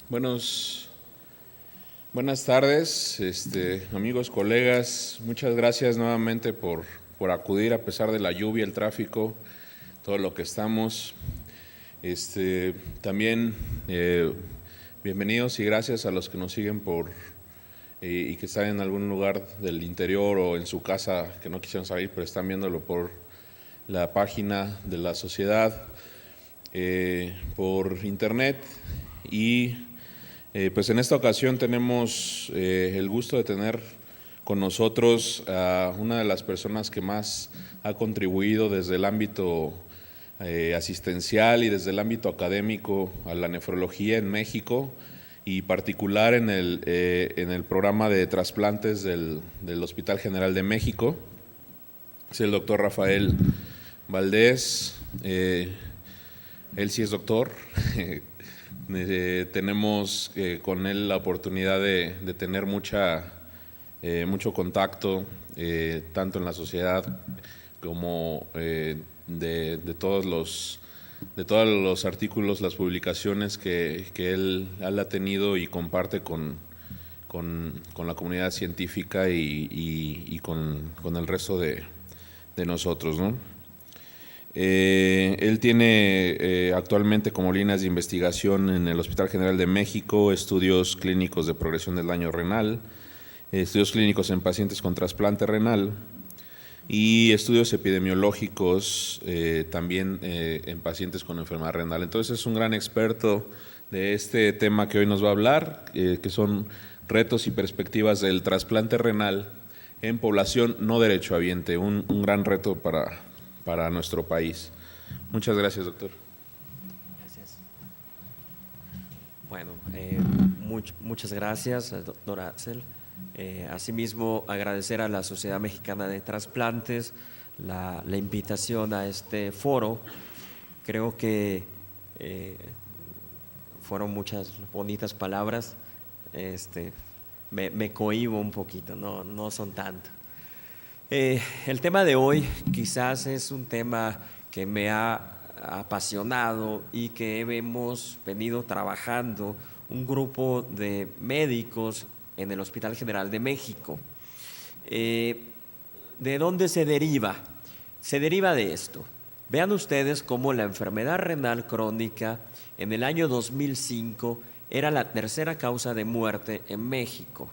Buenas tardes, amigos, colegas. Muchas gracias nuevamente por acudir a pesar de la lluvia, el tráfico, todo lo que estamos. También bienvenidos y gracias a los que nos siguen y que están en algún lugar del interior o en su casa que no quisieron salir, pero están viéndolo por la página de la sociedad, por internet. Y pues en esta ocasión tenemos el gusto de tener con nosotros a una de las personas que más ha contribuido desde el ámbito asistencial y desde el ámbito académico a la nefrología en México, y particular en el programa de trasplantes del Hospital General de México. Es el doctor Rafael Valdés. Él sí es doctor. Tenemos con él la oportunidad de tener mucho contacto, tanto en la sociedad como de todos los artículos, las publicaciones que él ha tenido y comparte con la comunidad científica y con el resto de nosotros, ¿no? Él tiene actualmente como líneas de investigación en el Hospital General de México estudios clínicos de progresión del daño renal, estudios clínicos en pacientes con trasplante renal y estudios epidemiológicos también en pacientes con enfermedad renal. Entonces es un gran experto de este tema que hoy nos va a hablar, que son retos y perspectivas del trasplante renal en población no derechohabiente, un gran reto para nuestro país. Muchas gracias, doctor. Gracias. Bueno, muchas gracias, doctor Axel. Asimismo, agradecer a la Sociedad Mexicana de Trasplantes la invitación a este foro. Creo que fueron muchas bonitas palabras. Me cohíbo un poquito, no son tanto. El tema de hoy quizás es un tema que me ha apasionado y que hemos venido trabajando un grupo de médicos en el Hospital General de México. ¿De dónde se deriva? Se deriva de esto. Vean ustedes cómo la enfermedad renal crónica en el año 2005 era la tercera causa de muerte en México.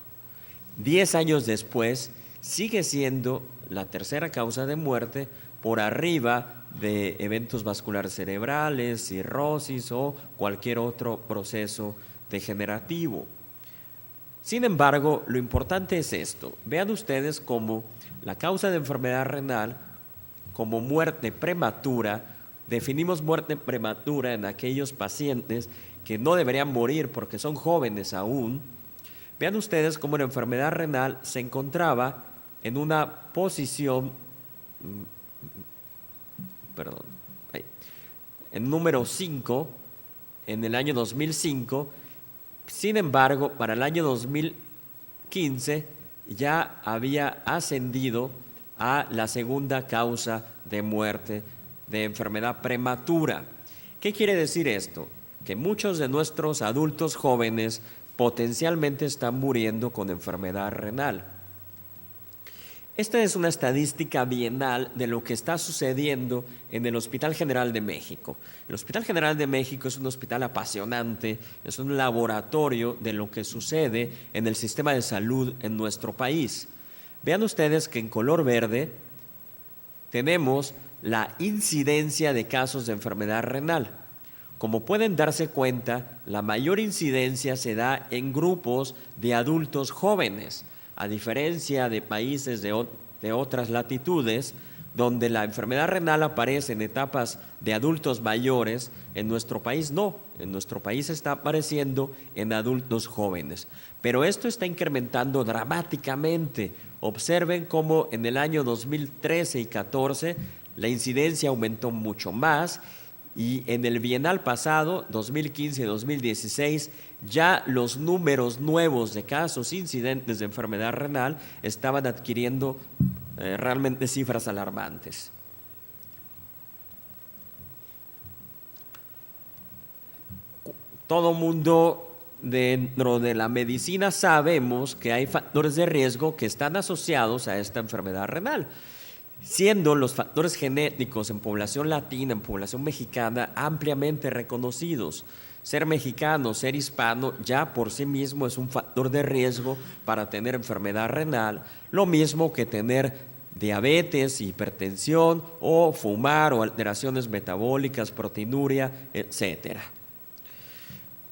10 años después, sigue siendo la tercera causa de muerte por arriba de eventos vasculares cerebrales, cirrosis o cualquier otro proceso degenerativo. Sin embargo, lo importante es esto. Vean ustedes cómo la causa de enfermedad renal, como muerte prematura, definimos muerte prematura en aquellos pacientes que no deberían morir porque son jóvenes aún. Vean ustedes cómo la enfermedad renal se encontraba en una posición, en número 5 en el año 2005. Sin embargo, para el año 2015 ya había ascendido a la segunda causa de muerte de enfermedad prematura. ¿Qué quiere decir esto? Que muchos de nuestros adultos jóvenes potencialmente están muriendo con enfermedad renal. Esta es una estadística bienal de lo que está sucediendo en el Hospital General de México. El Hospital General de México es un hospital apasionante, es un laboratorio de lo que sucede en el sistema de salud en nuestro país. Vean ustedes que en color verde tenemos la incidencia de casos de enfermedad renal. Como pueden darse cuenta, la mayor incidencia se da en grupos de adultos jóvenes, a diferencia de países de otras latitudes, donde la enfermedad renal aparece en etapas de adultos mayores. En nuestro país no, en nuestro país está apareciendo en adultos jóvenes. Pero esto está incrementando dramáticamente. Observen cómo en el año 2013 y 2014 la incidencia aumentó mucho más. Y en el bienal pasado, 2015 y 2016, ya los números nuevos de casos incidentes de enfermedad renal estaban adquiriendo realmente cifras alarmantes. todo mundo dentro de la medicina sabemos que hay factores de riesgo que están asociados a esta enfermedad renal, siendo los factores genéticos en población latina, en población mexicana, ampliamente reconocidos. Ser mexicano, ser hispano, ya por sí mismo es un factor de riesgo para tener enfermedad renal, lo mismo que tener diabetes, hipertensión o fumar o alteraciones metabólicas, proteinuria, etcétera.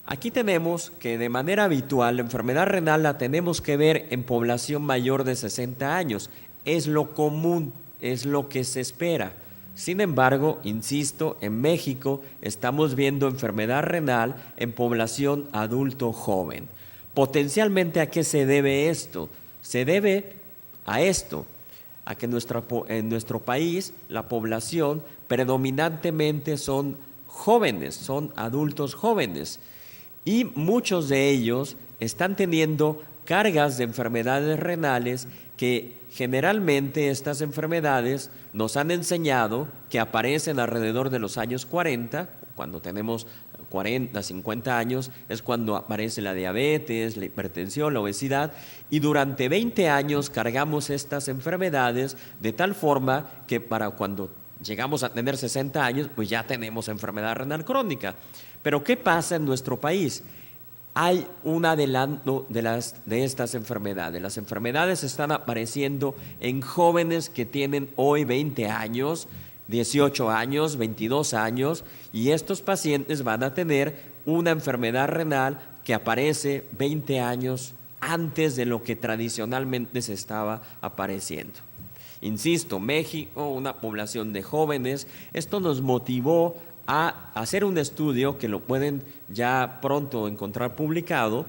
Aquí tenemos que de manera habitual la enfermedad renal la tenemos que ver en población mayor de 60 años. Es lo común, es lo que se espera. Sin embargo, insisto, en México estamos viendo enfermedad renal en población adulto joven. Potencialmente, ¿a qué se debe esto? Se debe a esto, a que en nuestro país la población predominantemente son jóvenes, son adultos jóvenes, y muchos de ellos están teniendo cargas de enfermedades renales que generalmente estas enfermedades nos han enseñado que aparecen alrededor de los años 40, cuando tenemos 40, 50 años, es cuando aparece la diabetes, la hipertensión, la obesidad, y durante 20 años cargamos estas enfermedades de tal forma que para cuando llegamos a tener 60 años, pues ya tenemos enfermedad renal crónica. Pero ¿qué pasa en nuestro país? Hay un adelanto de estas enfermedades. Las enfermedades están apareciendo en jóvenes que tienen hoy 20 años, 18 años, 22 años, y estos pacientes van a tener una enfermedad renal que aparece 20 años antes de lo que tradicionalmente se estaba apareciendo. Insisto, México, una población de jóvenes, esto nos motivó a hacer un estudio que lo pueden ya pronto encontrar publicado,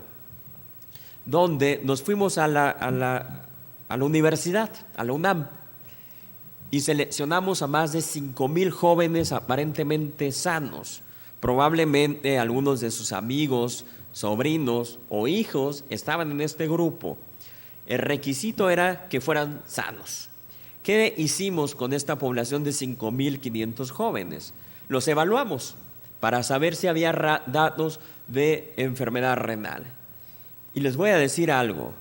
donde nos fuimos a la universidad, a la UNAM, y seleccionamos a más de 5,000 jóvenes aparentemente sanos. Probablemente algunos de sus amigos, sobrinos o hijos estaban en este grupo. El requisito era que fueran sanos. ¿Qué hicimos con esta población de 5,500 jóvenes? Los evaluamos para saber si había datos de enfermedad renal. Y les voy a decir algo.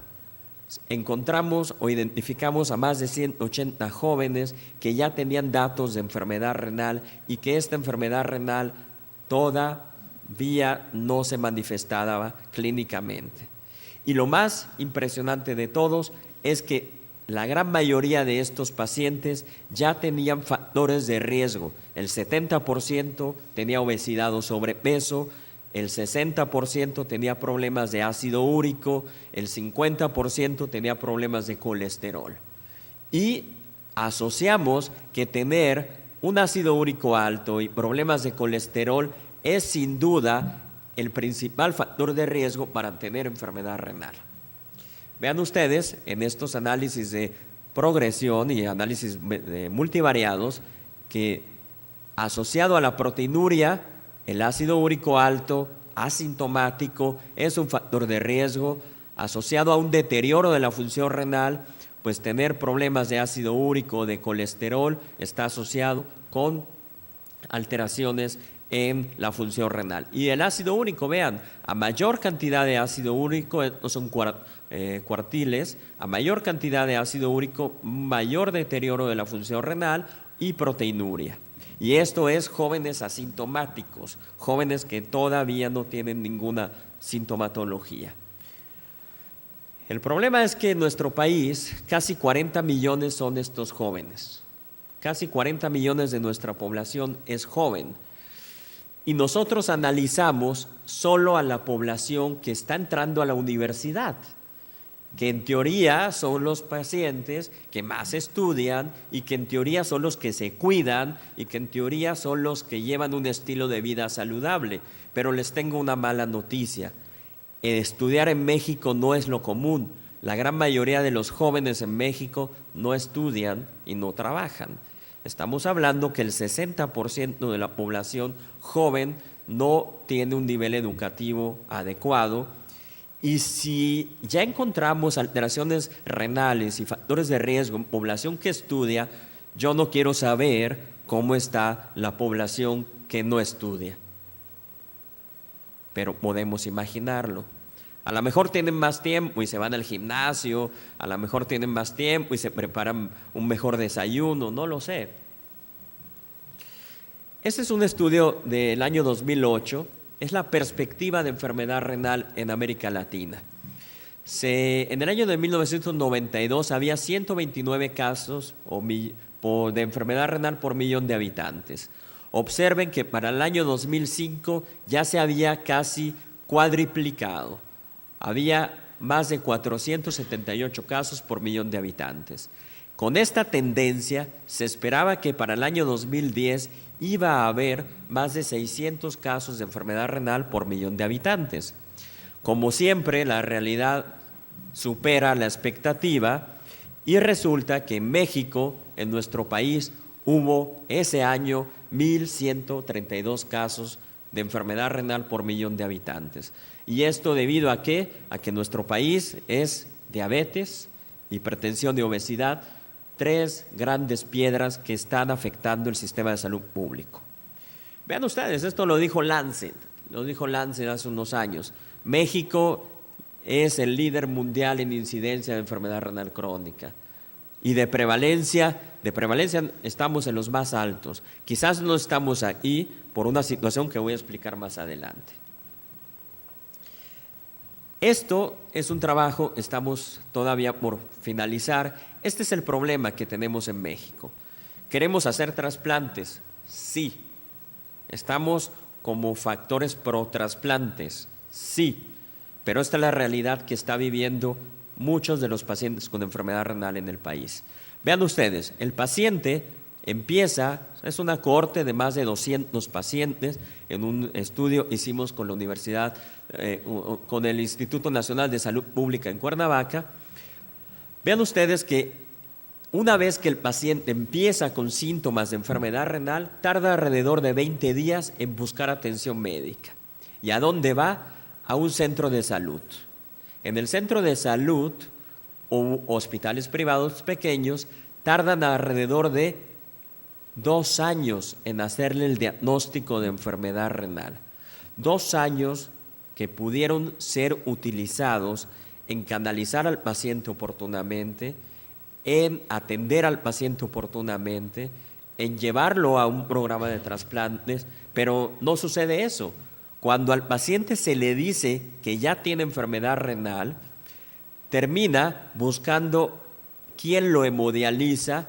Encontramos o identificamos a más de 180 jóvenes que ya tenían datos de enfermedad renal y que esta enfermedad renal todavía no se manifestaba clínicamente. Y lo más impresionante de todos es que la gran mayoría de estos pacientes ya tenían factores de riesgo. El 70% tenía obesidad o sobrepeso, el 60% tenía problemas de ácido úrico, el 50% tenía problemas de colesterol. Y asociamos que tener un ácido úrico alto y problemas de colesterol es sin duda el principal factor de riesgo para tener enfermedad renal. Vean ustedes en estos análisis de progresión y análisis multivariados que asociado a la proteinuria, el ácido úrico alto, asintomático, es un factor de riesgo. Asociado a un deterioro de la función renal, pues tener problemas de ácido úrico, de colesterol, está asociado con alteraciones en la función renal. Y el ácido úrico, vean, a mayor cantidad de ácido úrico, estos son cuartiles, a mayor cantidad de ácido úrico, mayor deterioro de la función renal y proteinuria. Y esto es jóvenes asintomáticos, jóvenes que todavía no tienen ninguna sintomatología. El problema es que en nuestro país casi 40 millones son estos jóvenes. Casi 40 millones de nuestra población es joven. Y nosotros analizamos solo a la población que está entrando a la universidad, que en teoría son los pacientes que más estudian y que en teoría son los que se cuidan y que en teoría son los que llevan un estilo de vida saludable. Pero les tengo una mala noticia. Estudiar en México no es lo común. La gran mayoría de los jóvenes en México no estudian y no trabajan. Estamos hablando que el 60% de la población joven no tiene un nivel educativo adecuado. Y si ya encontramos alteraciones renales y factores de riesgo en población que estudia, yo no quiero saber cómo está la población que no estudia. pero podemos imaginarlo. A lo mejor tienen más tiempo y se van al gimnasio, a lo mejor tienen más tiempo y se preparan un mejor desayuno, no lo sé. Este es un estudio del año 2008, es la perspectiva de enfermedad renal en América Latina. En el año de 1992 había 129 casos de enfermedad renal por millón de habitantes. Observen que para el año 2005 ya se había casi cuadriplicado. Había más de 478 casos por millón de habitantes. Con esta tendencia se esperaba que para el año 2010 iba a haber más de 600 casos de enfermedad renal por millón de habitantes. Como siempre, la realidad supera la expectativa y resulta que en México, en nuestro país, hubo ese año 1,132 casos de enfermedad renal por millón de habitantes. ¿Y esto debido a qué? A que nuestro país es diabetes, hipertensión y obesidad, tres grandes piedras que están afectando el sistema de salud público. Vean ustedes, esto lo dijo Lancet hace unos años. México es el líder mundial en incidencia de enfermedad renal crónica. Y de prevalencia estamos en los más altos. Quizás no estamos ahí por una situación que voy a explicar más adelante. Esto es un trabajo, estamos todavía por finalizar. Este es el problema que tenemos en México. ¿Queremos hacer trasplantes? Sí. ¿Estamos como factores pro trasplantes? Sí. Pero esta es la realidad que está viviendo muchos de los pacientes con enfermedad renal en el país. Vean ustedes, el paciente empieza, es una cohorte de más de 200 pacientes, en un estudio hicimos con la universidad, con el Instituto Nacional de Salud Pública en Cuernavaca. Vean ustedes que una vez que el paciente empieza con síntomas de enfermedad renal, tarda alrededor de 20 días en buscar atención médica. ¿Y a dónde va? A un centro de salud. En el centro de salud o hospitales privados pequeños tardan alrededor de 2 años en hacerle el diagnóstico de enfermedad renal. 2 años que pudieron ser utilizados en canalizar al paciente oportunamente, en atender al paciente oportunamente, en llevarlo a un programa de trasplantes, pero no sucede eso. Cuando al paciente se le dice que ya tiene enfermedad renal, termina buscando quién lo hemodializa.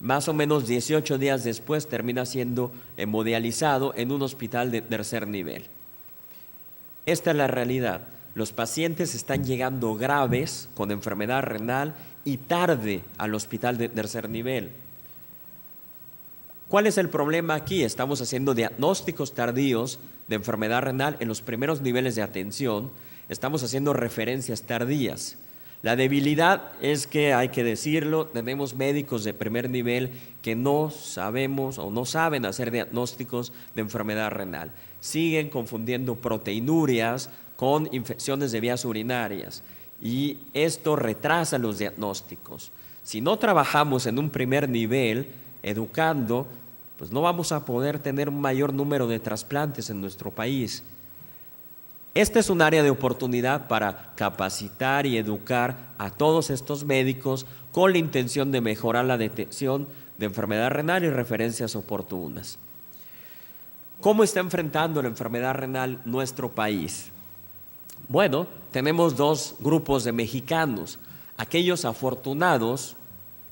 Más o menos 18 días después termina siendo hemodializado en un hospital de tercer nivel. Esta es la realidad. Los pacientes están llegando graves con enfermedad renal y tarde al hospital de tercer nivel. ¿Cuál es el problema aquí? Estamos haciendo diagnósticos tardíos de enfermedad renal en los primeros niveles de atención, estamos haciendo referencias tardías. La debilidad es que, hay que decirlo, tenemos médicos de primer nivel que no sabemos o no saben hacer diagnósticos de enfermedad renal. Siguen confundiendo proteinurias con infecciones de vías urinarias y esto retrasa los diagnósticos. Si no trabajamos en un primer nivel, educando, pues no vamos a poder tener un mayor número de trasplantes en nuestro país. Este es un área de oportunidad para capacitar y educar a todos estos médicos con la intención de mejorar la detección de enfermedad renal y referencias oportunas. ¿Cómo está enfrentando la enfermedad renal nuestro país? Bueno, tenemos 2 grupos de mexicanos, aquellos afortunados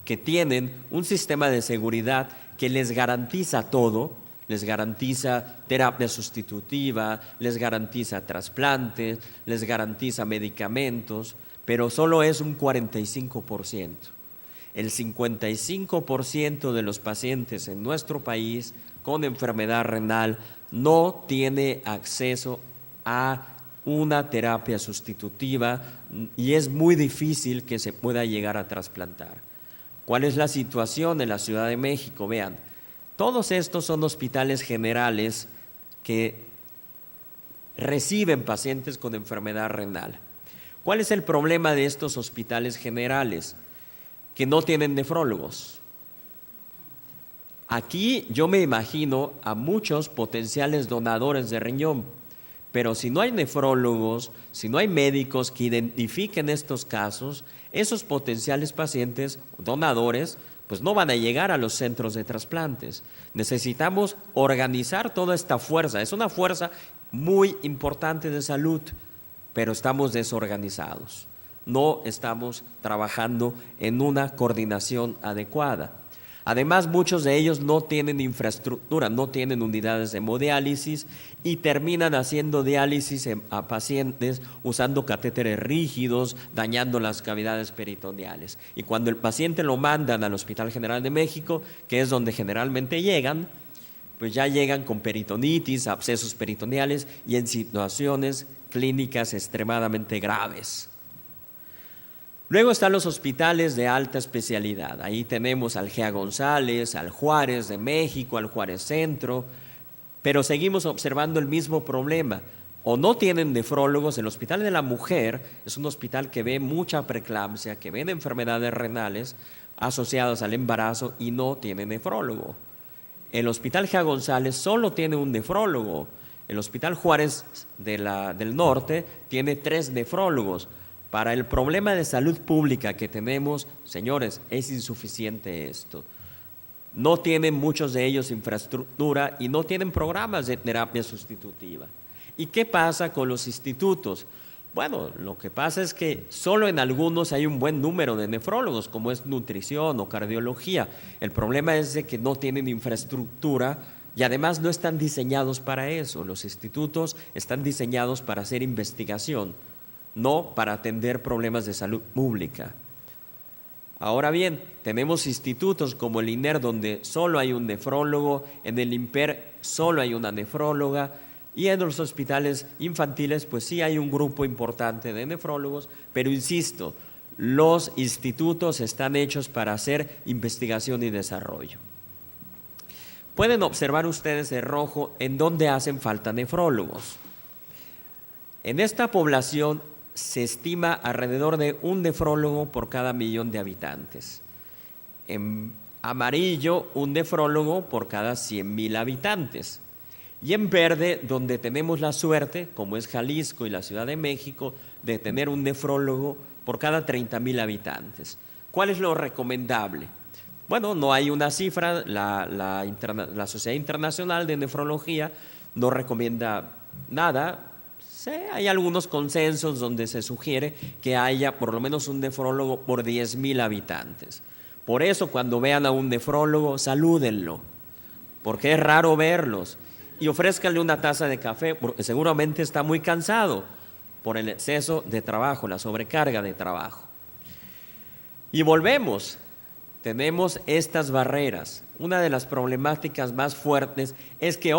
que tienen un sistema de seguridad que les garantiza todo, les garantiza terapia sustitutiva, les garantiza trasplantes, les garantiza medicamentos, pero solo es un 45%. El 55% de los pacientes en nuestro país con enfermedad renal no tiene acceso a una terapia sustitutiva y es muy difícil que se pueda llegar a trasplantar. ¿Cuál es la situación en la Ciudad de México? Vean, todos estos son hospitales generales que reciben pacientes con enfermedad renal. ¿Cuál es el problema de estos hospitales generales? Que no tienen nefrólogos. Aquí yo me imagino a muchos potenciales donadores de riñón, Pero si no hay nefrólogos, si no hay médicos que identifiquen estos casos, esos potenciales pacientes donadores pues no van a llegar a los centros de trasplantes. Necesitamos organizar toda esta fuerza. Es una fuerza muy importante de salud, pero estamos desorganizados. No estamos trabajando en una coordinación adecuada. Además, muchos de ellos no tienen infraestructura, no tienen unidades de hemodiálisis y terminan haciendo diálisis a pacientes usando catéteres rígidos, dañando las cavidades peritoneales. Y cuando el paciente lo mandan al Hospital General de México, que es donde generalmente llegan, pues ya llegan con peritonitis, abscesos peritoneales y en situaciones clínicas extremadamente graves. Luego están los hospitales de alta especialidad. Ahí tenemos al GEA González, al Juárez de México, al Juárez Centro, pero seguimos observando el mismo problema. O no tienen nefrólogos. El Hospital de la Mujer es un hospital que ve mucha preeclampsia, que ve enfermedades renales asociadas al embarazo y no tiene nefrólogo. El Hospital GEA González solo tiene un nefrólogo. El Hospital Juárez del Norte tiene 3 nefrólogos. Para el problema de salud pública que tenemos, señores, es insuficiente esto. No tienen muchos de ellos infraestructura y no tienen programas de terapia sustitutiva. ¿Y qué pasa con los institutos? Bueno, lo que pasa es que solo en algunos hay un buen número de nefrólogos, como es nutrición o cardiología. El problema es de que no tienen infraestructura y además no están diseñados para eso. Los institutos están diseñados para hacer investigación, no para atender problemas de salud pública. Ahora bien, tenemos institutos como el INER, donde solo hay un nefrólogo, en el IMPER solo hay una nefróloga, y en los hospitales infantiles pues sí hay un grupo importante de nefrólogos, pero insisto, los institutos están hechos para hacer investigación y desarrollo. Pueden observar ustedes en rojo en dónde hacen falta nefrólogos. En esta población se estima alrededor de un nefrólogo por cada 1.000.000 de habitantes. En amarillo, un nefrólogo por cada 100.000 habitantes. Y en verde, donde tenemos la suerte, como es Jalisco y la Ciudad de México, de tener un nefrólogo por cada 30.000 habitantes. ¿Cuál es lo recomendable? Bueno, no hay una cifra. La Sociedad Internacional de Nefrología no recomienda nada. Sí, hay algunos consensos donde se sugiere que haya por lo menos un nefrólogo por 10.000 habitantes. Por eso, cuando vean a un nefrólogo, salúdenlo, porque es raro verlos, y ofrézcanle una taza de café, porque seguramente está muy cansado por el exceso de trabajo, la sobrecarga de trabajo. Y volvemos. Tenemos estas barreras. Una de las problemáticas más fuertes es que,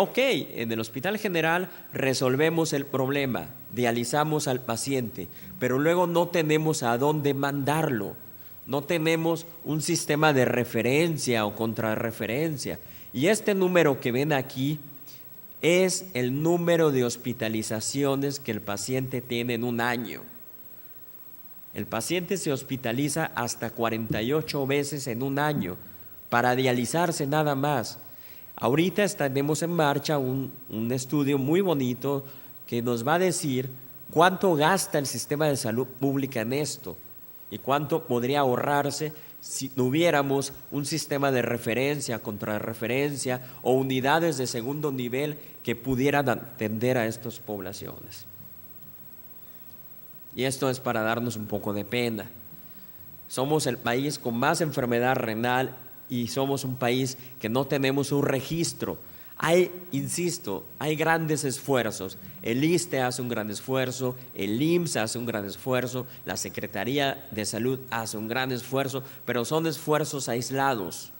en el Hospital General resolvemos el problema, dializamos al paciente, pero luego no tenemos a dónde mandarlo, no tenemos un sistema de referencia o contrarreferencia. Y este número que ven aquí es el número de hospitalizaciones que el paciente tiene en un año. El paciente se hospitaliza hasta 48 veces en un año para dializarse nada más. Ahorita tenemos en marcha un estudio muy bonito que nos va a decir cuánto gasta el sistema de salud pública en esto y cuánto podría ahorrarse si tuviéramos un sistema de referencia, contrarreferencia o unidades de segundo nivel que pudieran atender a estas poblaciones. Y esto es para darnos un poco de pena. Somos el país con más enfermedad renal y somos un país que no tenemos un registro. Insisto, hay grandes esfuerzos. El ISSSTE hace un gran esfuerzo, el IMSS hace un gran esfuerzo, la Secretaría de Salud hace un gran esfuerzo, pero son esfuerzos aislados.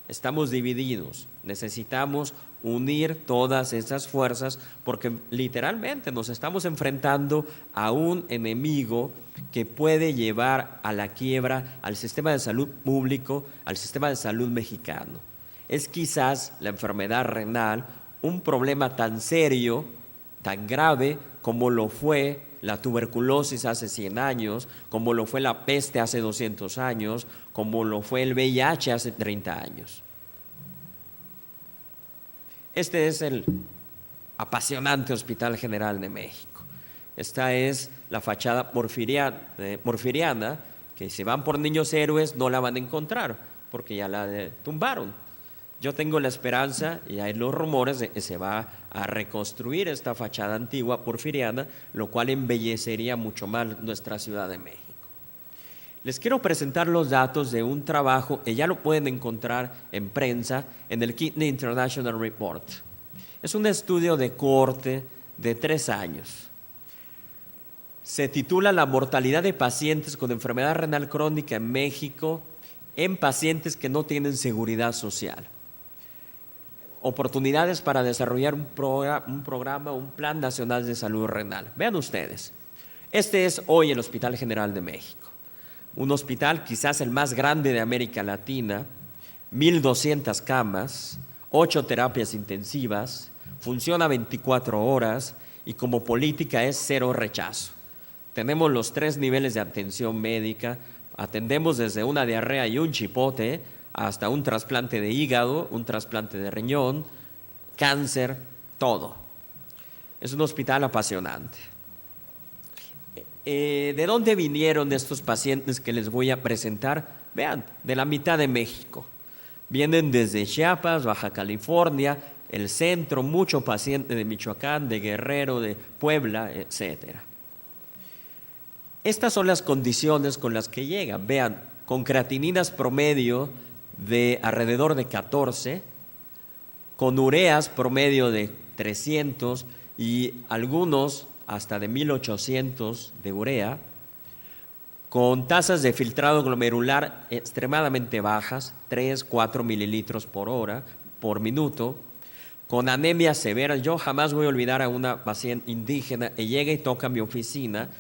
Estamos divididos. Necesitamos unir todas esas fuerzas porque literalmente nos estamos enfrentando a un enemigo que puede llevar a la quiebra al sistema de salud público, al sistema de salud mexicano. Es quizás la enfermedad renal un problema tan serio, tan grave como lo fue la tuberculosis hace 100 años, como lo fue la peste hace 200 años, como lo fue el VIH hace 30 años. Este es el apasionante Hospital General de México. Esta es la fachada porfiriana, que si van por Niños Héroes no la van a encontrar, porque ya la tumbaron. Yo tengo la esperanza, y hay los rumores, de que se va a reconstruir esta fachada antigua porfiriana, lo cual embellecería mucho más nuestra Ciudad de México. Les quiero presentar los datos de un trabajo que ya lo pueden encontrar en prensa en el Kidney International Report. Es un estudio de cohorte de 3 años. Se titula La mortalidad de pacientes con enfermedad renal crónica en México en pacientes que no tienen seguridad social. Oportunidades para desarrollar un programa, un plan nacional de salud renal. Vean ustedes, este es hoy el Hospital General de México, un hospital quizás el más grande de América Latina, 1,200 camas, 8 terapias intensivas, funciona 24 horas y como política es 0 rechazo. Tenemos los 3 niveles de atención médica, atendemos desde una diarrea y un chipote hasta un trasplante de hígado, un trasplante de riñón, cáncer, todo. Es un hospital apasionante. ¿De dónde vinieron estos pacientes que les voy a presentar? Vean, de la mitad de México. Vienen desde Chiapas, Baja California, el centro, mucho paciente de Michoacán, de Guerrero, de Puebla, etcétera. Estas son las condiciones con las que llegan. Vean, con creatininas promedio de alrededor de 14, con ureas promedio de 300 y algunos hasta de 1,800 de urea, con tasas de filtrado glomerular extremadamente bajas, 3-4 mililitros por minuto, con anemia severa. Yo jamás voy a olvidar a una paciente indígena que llega y toca mi oficina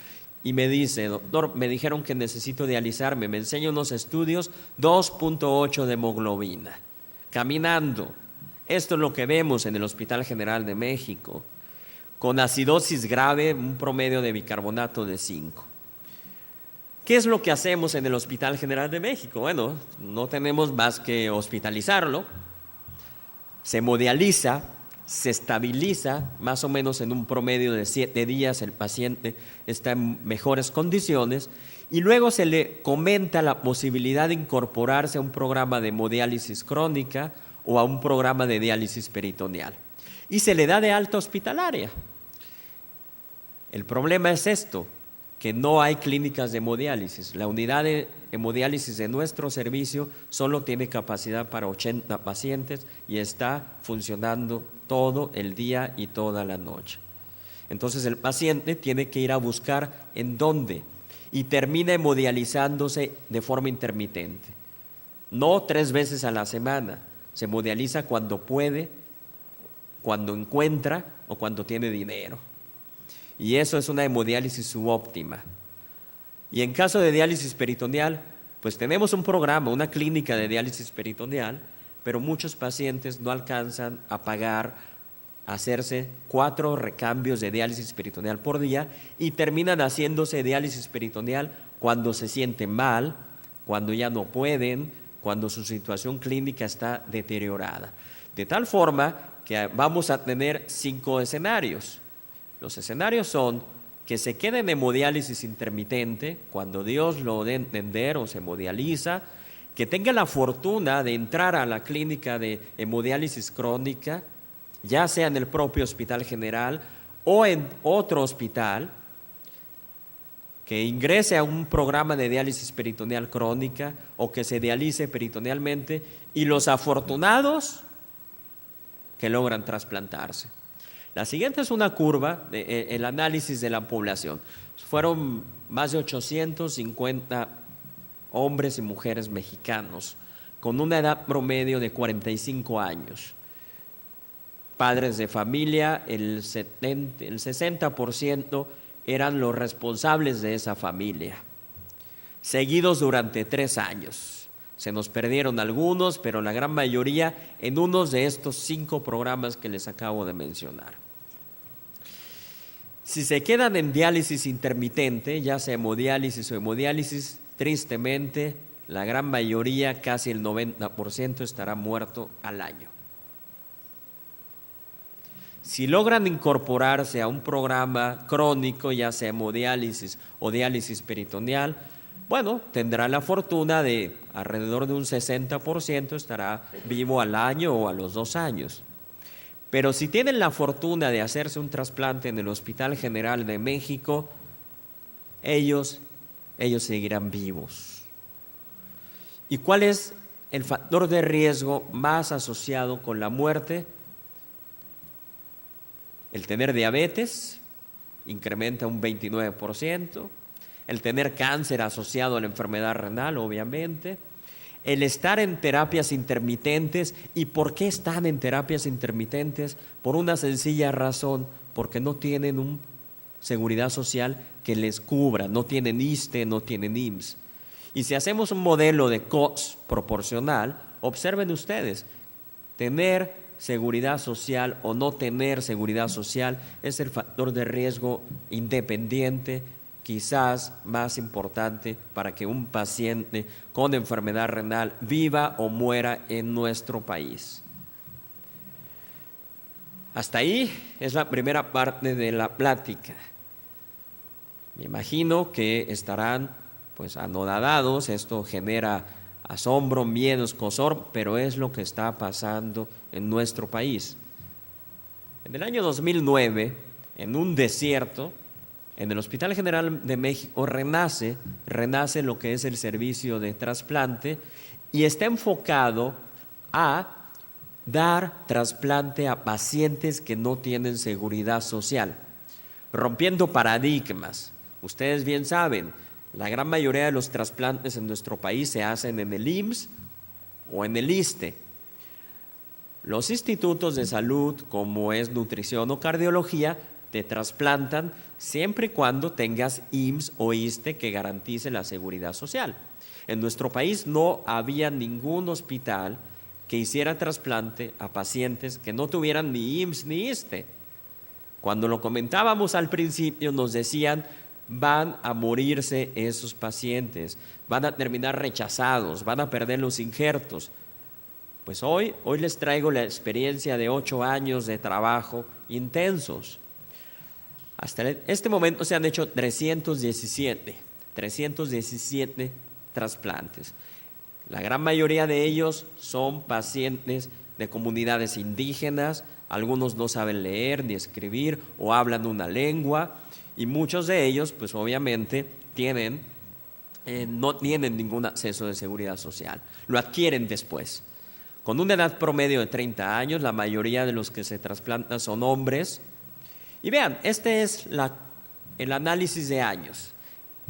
y me dice: doctor, me dijeron que necesito dializarme, me enseña unos estudios, 2.8 de hemoglobina, caminando. Esto es lo que vemos en el Hospital General de México, con acidosis grave, un promedio de bicarbonato de 5. ¿Qué es lo que hacemos en el Hospital General de México? Bueno, no tenemos más que hospitalizarlo, se hemodializa, se estabiliza más o menos en un promedio de 7 días, el paciente está en mejores condiciones y luego se le comenta la posibilidad de incorporarse a un programa de hemodiálisis crónica o a un programa de diálisis peritoneal y se le da de alta hospitalaria. El problema es esto, que no hay clínicas de hemodiálisis. La unidad de hemodiálisis de nuestro servicio solo tiene capacidad para 80 pacientes y está funcionando todo el día y toda la noche. Entonces el paciente tiene que ir a buscar en dónde y termina hemodializándose de forma intermitente. No 3 veces a la semana, se hemodializa cuando puede, cuando encuentra o cuando tiene dinero. Y eso es una hemodiálisis subóptima. Y en caso de diálisis peritoneal, pues tenemos un programa, una clínica de diálisis peritoneal, pero muchos pacientes no alcanzan a pagar, a hacerse 4 recambios de diálisis peritoneal por día y terminan haciéndose diálisis peritoneal cuando se sienten mal, cuando ya no pueden, cuando su situación clínica está deteriorada. De tal forma que vamos a tener 5 escenarios. Los escenarios son que se quede en hemodiálisis intermitente, cuando Dios lo dé a entender o se hemodializa, que tenga la fortuna de entrar a la clínica de hemodiálisis crónica, ya sea en el propio Hospital General o en otro hospital, que ingrese a un programa de diálisis peritoneal crónica o que se dialice peritonealmente, y los afortunados que logran trasplantarse. La siguiente es una curva, el análisis de la población. Fueron más de 850 hombres y mujeres mexicanos con una edad promedio de 45 años. Padres de familia, el 60% eran los responsables de esa familia, seguidos durante 3 años. Se nos perdieron algunos, pero la gran mayoría en uno de estos 5 programas que les acabo de mencionar. Si se quedan en diálisis intermitente, ya sea hemodiálisis o hemodiálisis, tristemente, la gran mayoría, casi el 90%, estará muerto al año. Si logran incorporarse a un programa crónico, ya sea hemodiálisis o diálisis peritoneal, bueno, tendrá la fortuna de alrededor de un 60% estará vivo al año o a los 2 años. Pero si tienen la fortuna de hacerse un trasplante en el Hospital General de México, ellos seguirán vivos. ¿Y cuál es el factor de riesgo más asociado con la muerte? El tener diabetes incrementa un 29%, el tener cáncer asociado a la enfermedad renal, obviamente, el estar en terapias intermitentes. ¿Y por qué están en terapias intermitentes? Por una sencilla razón, porque no tienen una seguridad social que les cubra, no tienen ISSSTE, no tienen IMSS. Y si hacemos un modelo de cost proporcional, observen ustedes, tener seguridad social o no tener seguridad social es el factor de riesgo independiente, quizás más importante para que un paciente con enfermedad renal viva o muera en nuestro país. Hasta ahí es la primera parte de la plática. Me imagino que estarán pues anonadados, esto genera asombro, miedo, escozor, pero es lo que está pasando en nuestro país. En el año 2009, en un desierto, en el Hospital General de México renace lo que es el servicio de trasplante y está enfocado a dar trasplante a pacientes que no tienen seguridad social, rompiendo paradigmas. Ustedes bien saben, la gran mayoría de los trasplantes en nuestro país se hacen en el IMSS o en el ISSSTE. Los institutos de salud, como es nutrición o cardiología, te trasplantan siempre y cuando tengas IMSS o ISSSTE que garantice la seguridad social. En nuestro país no había ningún hospital que hiciera trasplante a pacientes que no tuvieran ni IMSS ni ISSSTE. Cuando lo comentábamos al principio nos decían, van a morirse esos pacientes, van a terminar rechazados, van a perder los injertos. Pues hoy les traigo la experiencia de 8 años de trabajo intensos. Hasta este momento se han hecho 317 trasplantes. La gran mayoría de ellos son pacientes de comunidades indígenas, algunos no saben leer ni escribir o hablan una lengua y muchos de ellos pues obviamente no tienen ningún acceso de seguridad social, lo adquieren después. Con una edad promedio de 30 años, la mayoría de los que se trasplantan son hombres. Y vean, este es el análisis de años.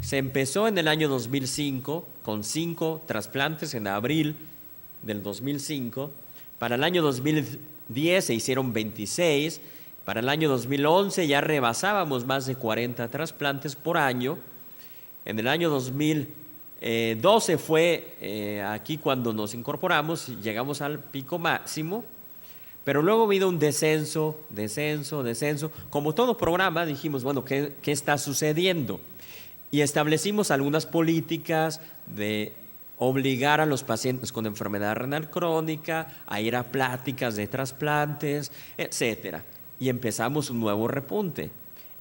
Se empezó en el año 2005 con 5 trasplantes en abril del 2005. Para el año 2010 se hicieron 26. Para el año 2011 ya rebasábamos más de 40 trasplantes por año. En el año 2012 fue aquí cuando nos incorporamos y llegamos al pico máximo. Pero luego vino un descenso. Como todo programa dijimos, bueno, ¿qué está sucediendo? Y establecimos algunas políticas de obligar a los pacientes con enfermedad renal crónica a ir a pláticas de trasplantes, etcétera. Y empezamos un nuevo repunte.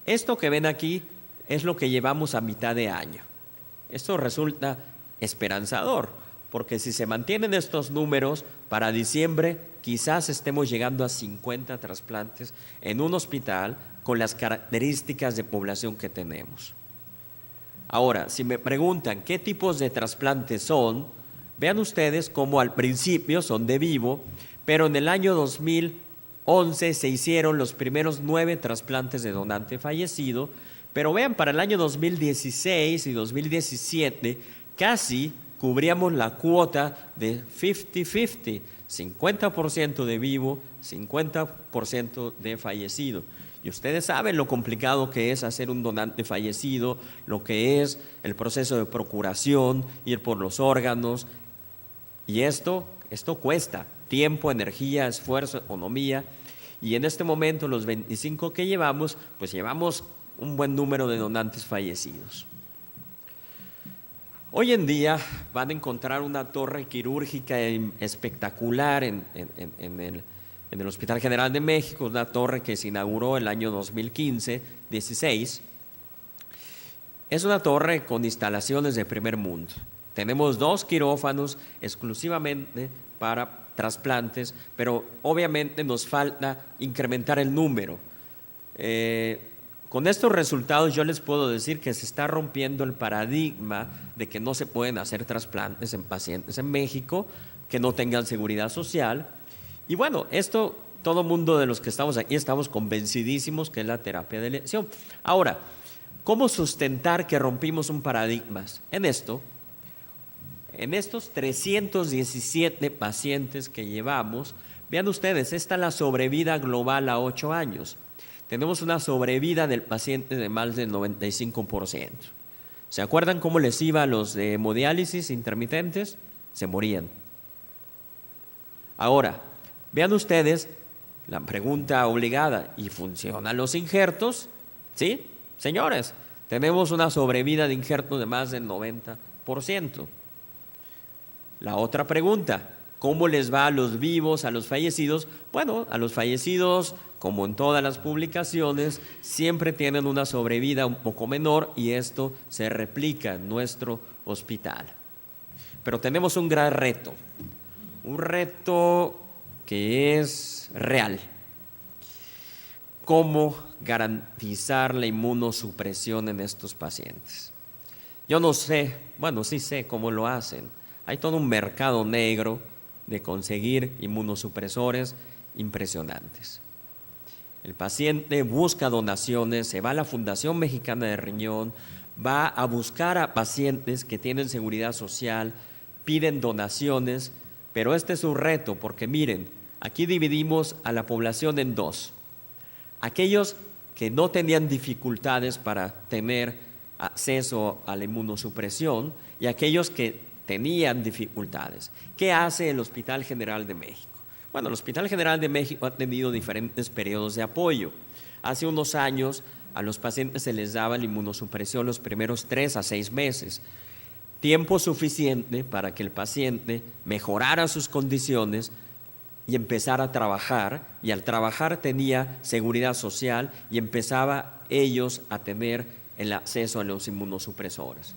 Esto que ven aquí es lo que llevamos a mitad de año. Esto resulta esperanzador, porque si se mantienen estos números, para diciembre quizás estemos llegando a 50 trasplantes en un hospital con las características de población que tenemos. Ahora, si me preguntan qué tipos de trasplantes son, vean ustedes cómo al principio son de vivo, pero en el año 2011 se hicieron los primeros 9 trasplantes de donante fallecido, pero vean, para el año 2016 y 2017 casi cubríamos la cuota de 50-50, 50% de vivo, 50% de fallecido. Y ustedes saben lo complicado que es hacer un donante fallecido, lo que es el proceso de procuración, ir por los órganos. Y esto cuesta tiempo, energía, esfuerzo, economía. Y en este momento, los 25 que llevamos, pues llevamos un buen número de donantes fallecidos. Hoy en día van a encontrar una torre quirúrgica espectacular en el en el Hospital General de México, una torre que se inauguró el año 2015-16. Es una torre con instalaciones de primer mundo. Tenemos 2 quirófanos exclusivamente para trasplantes, pero obviamente nos falta incrementar el número. Con estos resultados yo les puedo decir que se está rompiendo el paradigma de que no se pueden hacer trasplantes en pacientes en México que no tengan seguridad social. Y bueno, esto todo mundo de los que estamos aquí estamos convencidísimos que es la terapia de elección. Ahora, ¿cómo sustentar que rompimos un paradigma? En estos 317 pacientes que llevamos, vean ustedes, esta es la sobrevida global a 8 años. Tenemos una sobrevida del paciente de más del 95%. ¿Se acuerdan cómo les iba a los de hemodiálisis intermitentes? Se morían. Ahora, vean ustedes la pregunta obligada, ¿y funcionan los injertos? ¿Sí? Señores, tenemos una sobrevida de injertos de más del 90%. La otra pregunta, ¿cómo les va a los vivos, a los fallecidos? Bueno, a los fallecidos, como en todas las publicaciones, siempre tienen una sobrevida un poco menor y esto se replica en nuestro hospital. Pero tenemos un gran reto, un reto que es real. ¿Cómo garantizar la inmunosupresión en estos pacientes? Yo no sé, bueno, sí sé cómo lo hacen. Hay todo un mercado negro de conseguir inmunosupresores impresionantes. El paciente busca donaciones, se va a la Fundación Mexicana de Riñón, va a buscar a pacientes que tienen seguridad social, piden donaciones, pero este es un reto porque miren, aquí dividimos a la población en 2. Aquellos que no tenían dificultades para tener acceso a la inmunosupresión y aquellos que tenían dificultades. ¿Qué hace el Hospital General de México? Bueno, el Hospital General de México ha tenido diferentes periodos de apoyo. Hace unos años a los pacientes se les daba la inmunosupresión los primeros 3 a 6 meses. Tiempo suficiente para que el paciente mejorara sus condiciones y empezara a trabajar, y al trabajar tenía seguridad social y empezaba ellos a tener el acceso a los inmunosupresores.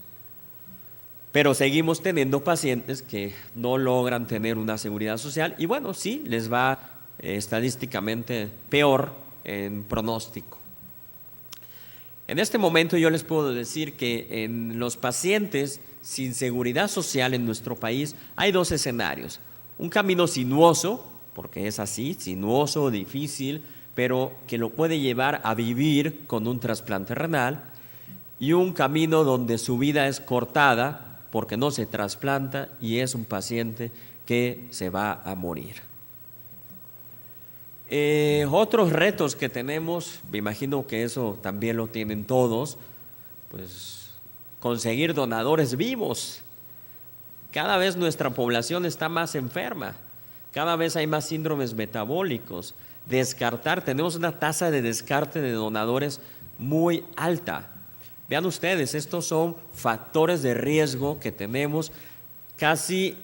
Pero seguimos teniendo pacientes que no logran tener una seguridad social y bueno, sí, les va estadísticamente peor en pronóstico. En este momento yo les puedo decir que en los pacientes sin seguridad social en nuestro país hay 2 escenarios. Un camino sinuoso, porque es así, sinuoso, difícil, pero que lo puede llevar a vivir con un trasplante renal, y un camino donde su vida es cortada porque no se trasplanta y es un paciente que se va a morir. Otros retos que tenemos, me imagino que eso también lo tienen todos, pues conseguir donadores vivos. Cada vez nuestra población está más enferma, cada vez hay más síndromes metabólicos. Tenemos una tasa de descarte de donadores muy alta. Vean ustedes, estos son factores de riesgo que tenemos. Casi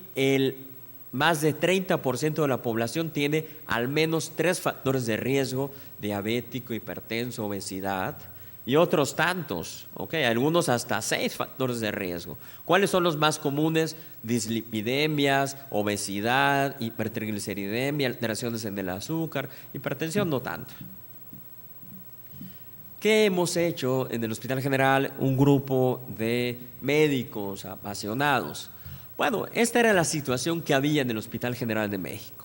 más de 30% de la población tiene al menos 3 factores de riesgo: diabético, hipertenso, obesidad y otros tantos, algunos hasta 6 factores de riesgo. ¿Cuáles son los más comunes? Dislipidemias, obesidad, hipertrigliceridemia, alteraciones en el azúcar, hipertensión no tanto. ¿Qué hemos hecho en el Hospital General? Un grupo de médicos apasionados. Bueno, esta era la situación que había en el Hospital General de México.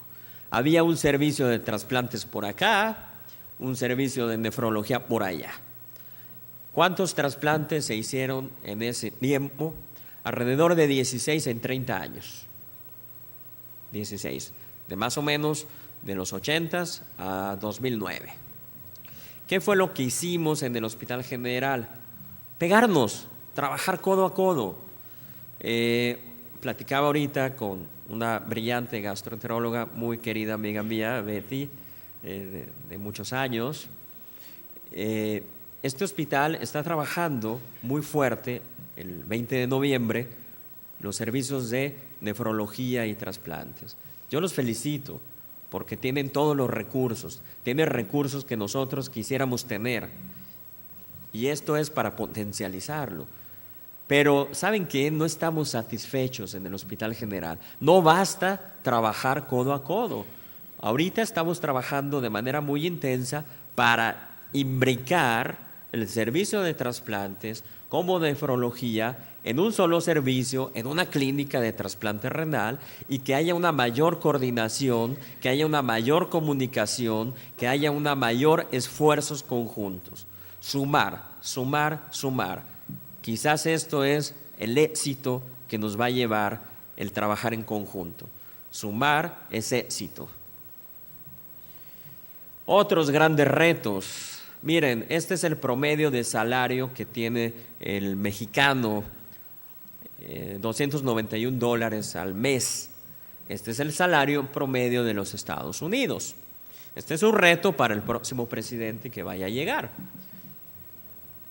Había un servicio de trasplantes por acá, un servicio de nefrología por allá. ¿Cuántos trasplantes se hicieron en ese tiempo? Alrededor de 16 en 30 años. 16, de más o menos de los 80s a 2009. ¿Qué fue lo que hicimos en el Hospital General? Pegarnos, trabajar codo a codo. Platicaba ahorita con una brillante gastroenteróloga, muy querida amiga mía, Betty, de muchos años. Este hospital está trabajando muy fuerte, el 20 de noviembre, los servicios de nefrología y trasplantes. Yo los felicito porque tienen todos los recursos, tienen recursos que nosotros quisiéramos tener. Y esto es para potencializarlo. Pero ¿saben qué? No estamos satisfechos en el Hospital General. No basta trabajar codo a codo. Ahorita estamos trabajando de manera muy intensa para imbricar el servicio de trasplantes como nefrología en un solo servicio, en una clínica de trasplante renal, y que haya una mayor coordinación, que haya una mayor comunicación, que haya una mayor esfuerzos conjuntos. Sumar, sumar, sumar. Quizás esto es el éxito que nos va a llevar el trabajar en conjunto. Sumar es éxito. Otros grandes retos. Miren, este es el promedio de salario que tiene el mexicano, $291 al mes. Este es el salario promedio de los Estados Unidos. Este es un reto para el próximo presidente que vaya a llegar.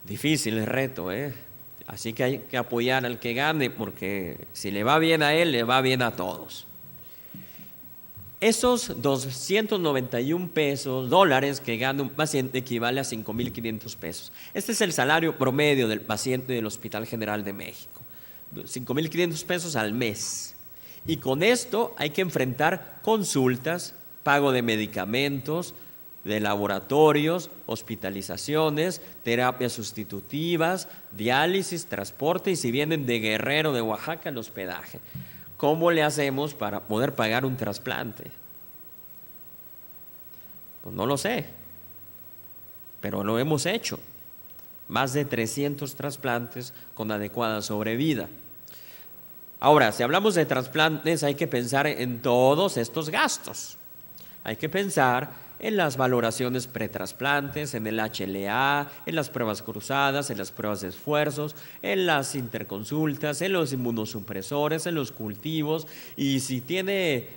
Difícil el reto, Así que hay que apoyar al que gane, porque si le va bien a él, le va bien a todos. Esos 291 dólares que gana un paciente equivale a 5,500 pesos. Este es el salario promedio del paciente del Hospital General de México. 5,500 pesos al mes. Y con esto hay que enfrentar consultas, pago de medicamentos, de laboratorios, hospitalizaciones, terapias sustitutivas, diálisis, transporte, y si vienen de Guerrero, de Oaxaca, el hospedaje. ¿Cómo le hacemos para poder pagar un trasplante? Pues no lo sé, pero lo hemos hecho. Más de 300 trasplantes con adecuada sobrevida. Ahora, si hablamos de trasplantes, hay que pensar en todos estos gastos. Hay que pensar en las valoraciones pretrasplantes, en el HLA, en las pruebas cruzadas, en las pruebas de esfuerzos, en las interconsultas, en los inmunosupresores, en los cultivos, y si tiene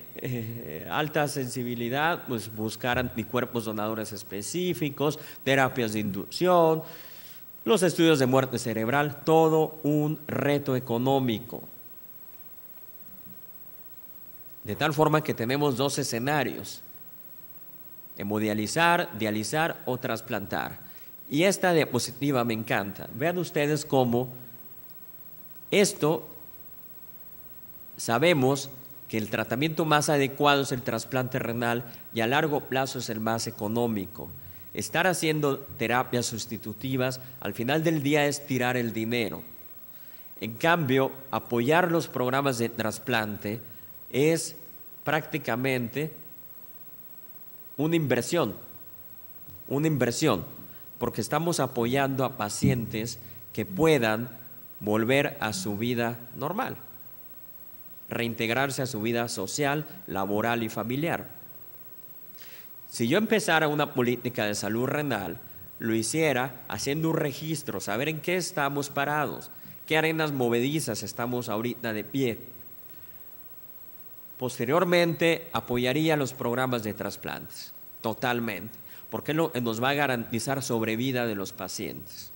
alta sensibilidad, pues buscar anticuerpos donadores específicos, terapias de inducción, los estudios de muerte cerebral, todo un reto económico. De tal forma que tenemos dos escenarios: hemodializar, dializar o trasplantar. Y esta diapositiva me encanta. Vean ustedes cómo esto, sabemos que el tratamiento más adecuado es el trasplante renal y a largo plazo es el más económico. Estar haciendo terapias sustitutivas al final del día es tirar el dinero. En cambio, apoyar los programas de trasplante es prácticamente una inversión, porque estamos apoyando a pacientes que puedan volver a su vida normal, reintegrarse a su vida social, laboral y familiar. Si yo empezara una política de salud renal, lo hiciera haciendo un registro, saber en qué estamos parados, qué arenas movedizas estamos ahorita de pie. Posteriormente, apoyaría los programas de trasplantes, totalmente, porque nos va a garantizar sobrevida de los pacientes.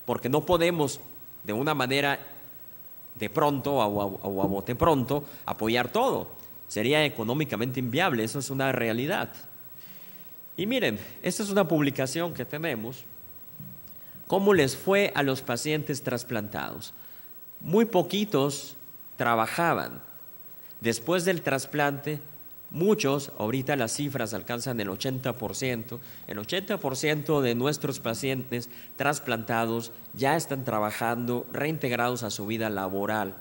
Porque no podemos, de una manera de pronto o a bote pronto, apoyar todo. Sería económicamente inviable, eso es una realidad. Y miren, esta es una publicación que tenemos. ¿Cómo les fue a los pacientes trasplantados? Muy poquitos trabajaban. Después del trasplante, muchos, ahorita las cifras alcanzan el 80%, el 80% de nuestros pacientes trasplantados ya están trabajando, reintegrados a su vida laboral.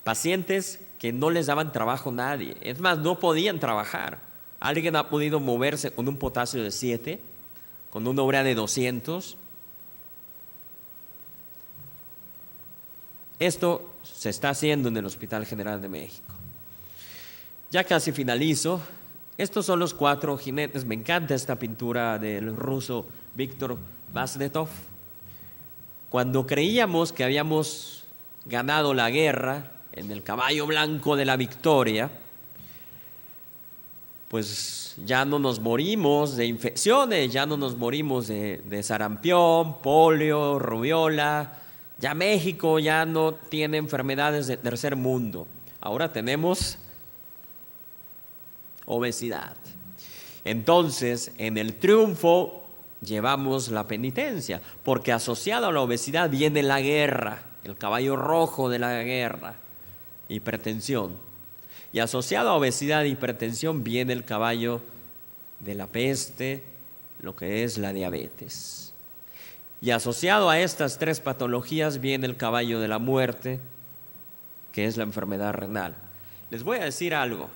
Pacientes que no les daban trabajo a nadie, es más, no podían trabajar. ¿Alguien ha podido moverse con un potasio de 7, con una urea de 200? Esto se está haciendo en el Hospital General de México. Ya casi finalizo. Estos son los 4 jinetes. Me encanta esta pintura del ruso Víctor Vasnetov. Cuando creíamos que habíamos ganado la guerra en el caballo blanco de la victoria, pues ya no nos morimos de infecciones, ya no nos morimos de sarampión, polio, rubiola. Ya México ya no tiene enfermedades de tercer mundo. Ahora tenemos obesidad. Entonces, en el triunfo llevamos la penitencia, porque asociado a la obesidad viene la guerra, el caballo rojo de la guerra, hipertensión. Y asociado a obesidad e hipertensión viene el caballo de la peste, lo que es la diabetes. Y asociado a estas tres patologías viene el caballo de la muerte, que es la enfermedad renal. Les voy a decir algo.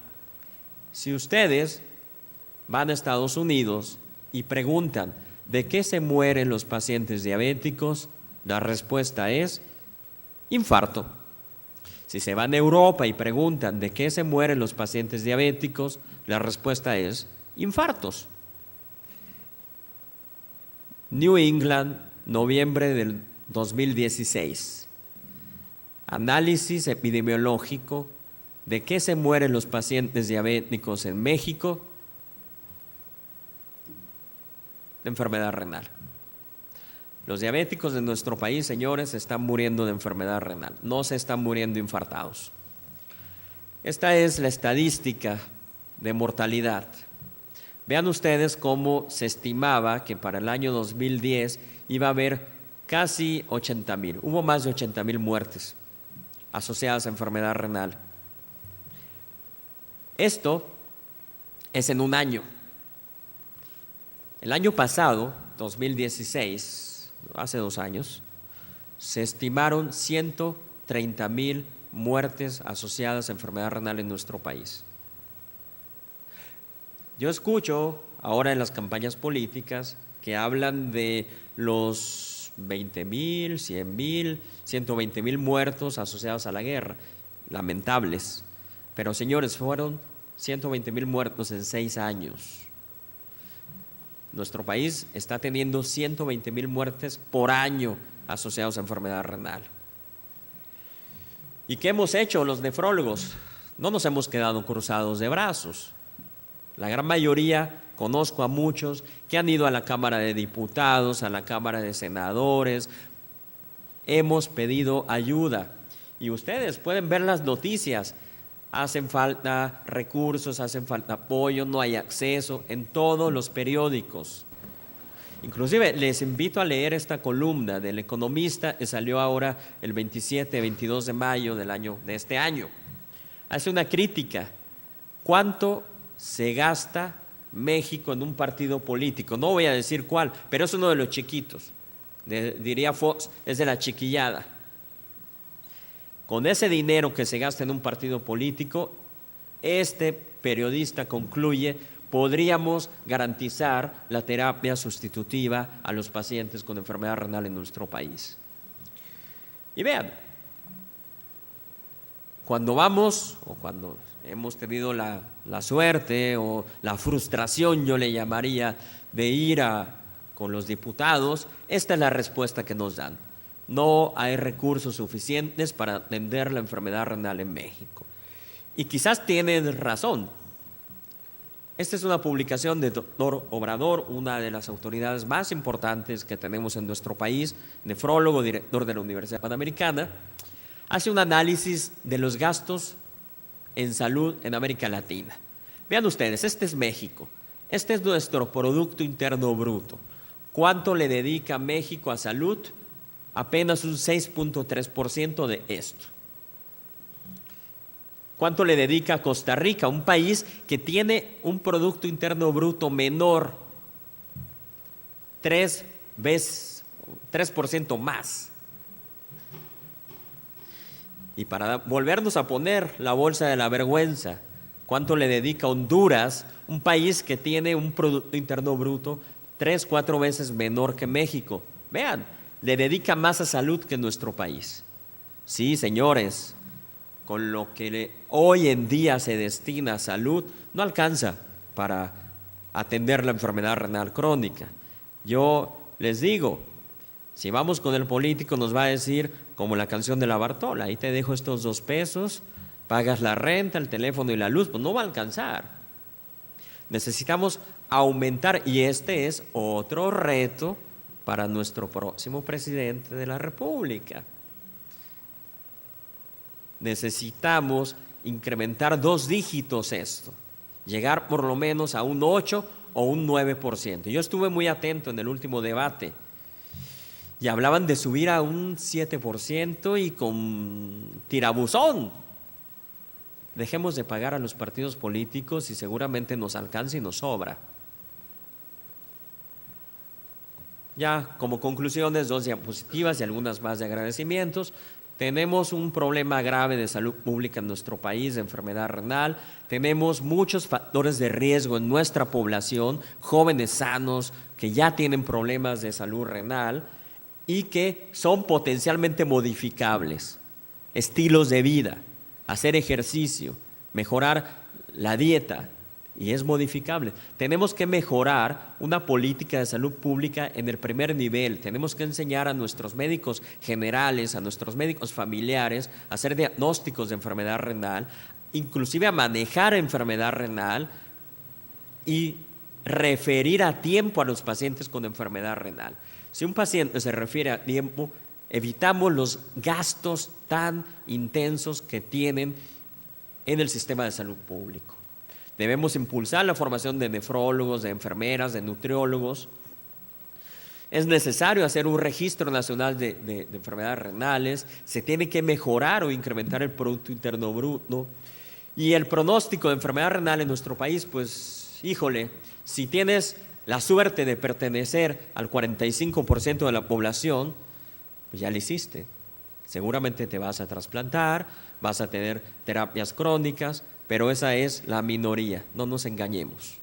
Si ustedes van a Estados Unidos y preguntan ¿de qué se mueren los pacientes diabéticos? La respuesta es infarto. Si se van a Europa y preguntan ¿de qué se mueren los pacientes diabéticos? La respuesta es infartos. New England, noviembre del 2016. Análisis epidemiológico de qué se mueren los pacientes diabéticos en México. De enfermedad renal. Los diabéticos de nuestro país, señores, están muriendo de enfermedad renal, no se están muriendo infartados. Esta es la estadística de mortalidad. Vean ustedes cómo se estimaba que para el año 2010 iba a haber casi 80,000, hubo más de 80,000 muertes asociadas a enfermedad renal. Esto es en un año. El año pasado, 2016, hace 2 años, se estimaron 130,000 muertes asociadas a enfermedad renal en nuestro país. Yo escucho ahora en las campañas políticas que hablan de los 20,000, 100,000, 120,000 muertos asociados a la guerra, lamentables. Pero señores, fueron 120,000 muertos en 6 años. Nuestro país está teniendo 120,000 muertes por año asociados a enfermedad renal. ¿Y qué hemos hecho los nefrólogos? No nos hemos quedado cruzados de brazos. La gran mayoría, conozco a muchos que han ido a la Cámara de Diputados, a la Cámara de Senadores. Hemos pedido ayuda y ustedes pueden ver las noticias. Hacen falta recursos, hacen falta apoyo, no hay acceso en todos los periódicos. Inclusive les invito a leer esta columna del Economista que salió ahora el 27-22 de mayo de este año. Hace una crítica. ¿Cuánto se gasta México en un partido político? No voy a decir cuál, pero es uno de los chiquitos. Diría Fox, es de la chiquillada. Con ese dinero que se gasta en un partido político, este periodista concluye, podríamos garantizar la terapia sustitutiva a los pacientes con enfermedad renal en nuestro país. Y vean, cuando vamos o cuando hemos tenido la suerte o la frustración, yo le llamaría, de ir con los diputados, esta es la respuesta que nos dan. No hay recursos suficientes para atender la enfermedad renal en México. Y quizás tienen razón. Esta es una publicación del doctor Obrador, una de las autoridades más importantes que tenemos en nuestro país, nefrólogo, director de la Universidad Panamericana. Hace un análisis de los gastos en salud en América Latina. Vean ustedes, este es México. Este es nuestro Producto Interno Bruto. ¿Cuánto le dedica México a salud? Apenas un 6.3% de esto. ¿Cuánto le dedica Costa Rica? Un país que tiene un Producto Interno Bruto menor, 3% más. Y para volvernos a poner la bolsa de la vergüenza, ¿cuánto le dedica Honduras? Un país que tiene un Producto Interno Bruto 3-4 veces menor que México. Vean, le dedica más a salud que nuestro país. Sí, señores, con lo que hoy en día se destina a salud, no alcanza para atender la enfermedad renal crónica. Yo les digo, si vamos con el político nos va a decir, como la canción de la Bartola, ahí te dejo estos 2 pesos, pagas la renta, el teléfono y la luz, pues no va a alcanzar. Necesitamos aumentar, y este es otro reto para nuestro próximo presidente de la República. Necesitamos incrementar 2 dígitos esto. llegar por lo menos a un 8 o un 9%. Yo estuve muy atento en el último debate y hablaban de subir a un 7% y con tirabuzón. Dejemos de pagar a los partidos políticos y seguramente nos alcanza y nos sobra. Ya como conclusiones, 2 diapositivas y algunas más de agradecimientos. Tenemos un problema grave de salud pública en nuestro país, de enfermedad renal. Tenemos muchos factores de riesgo en nuestra población, jóvenes sanos que ya tienen problemas de salud renal y que son potencialmente modificables. Estilos de vida, hacer ejercicio, mejorar la dieta, y es modificable. Tenemos que mejorar una política de salud pública en el primer nivel. Tenemos que enseñar a nuestros médicos generales, a nuestros médicos familiares a hacer diagnósticos de enfermedad renal, inclusive a manejar enfermedad renal y referir a tiempo a los pacientes con enfermedad renal. Si un paciente se refiere a tiempo, evitamos los gastos tan intensos que tienen en el sistema de salud público. Debemos impulsar la formación de nefrólogos, de enfermeras, de nutriólogos. Es necesario hacer un registro nacional de enfermedades renales. Se tiene que mejorar o incrementar el Producto Interno Bruto. Y el pronóstico de enfermedad renal en nuestro país, pues, híjole, si tienes la suerte de pertenecer al 45% de la población, pues ya lo hiciste. Seguramente te vas a trasplantar, vas a tener terapias crónicas, pero esa es la minoría, no nos engañemos.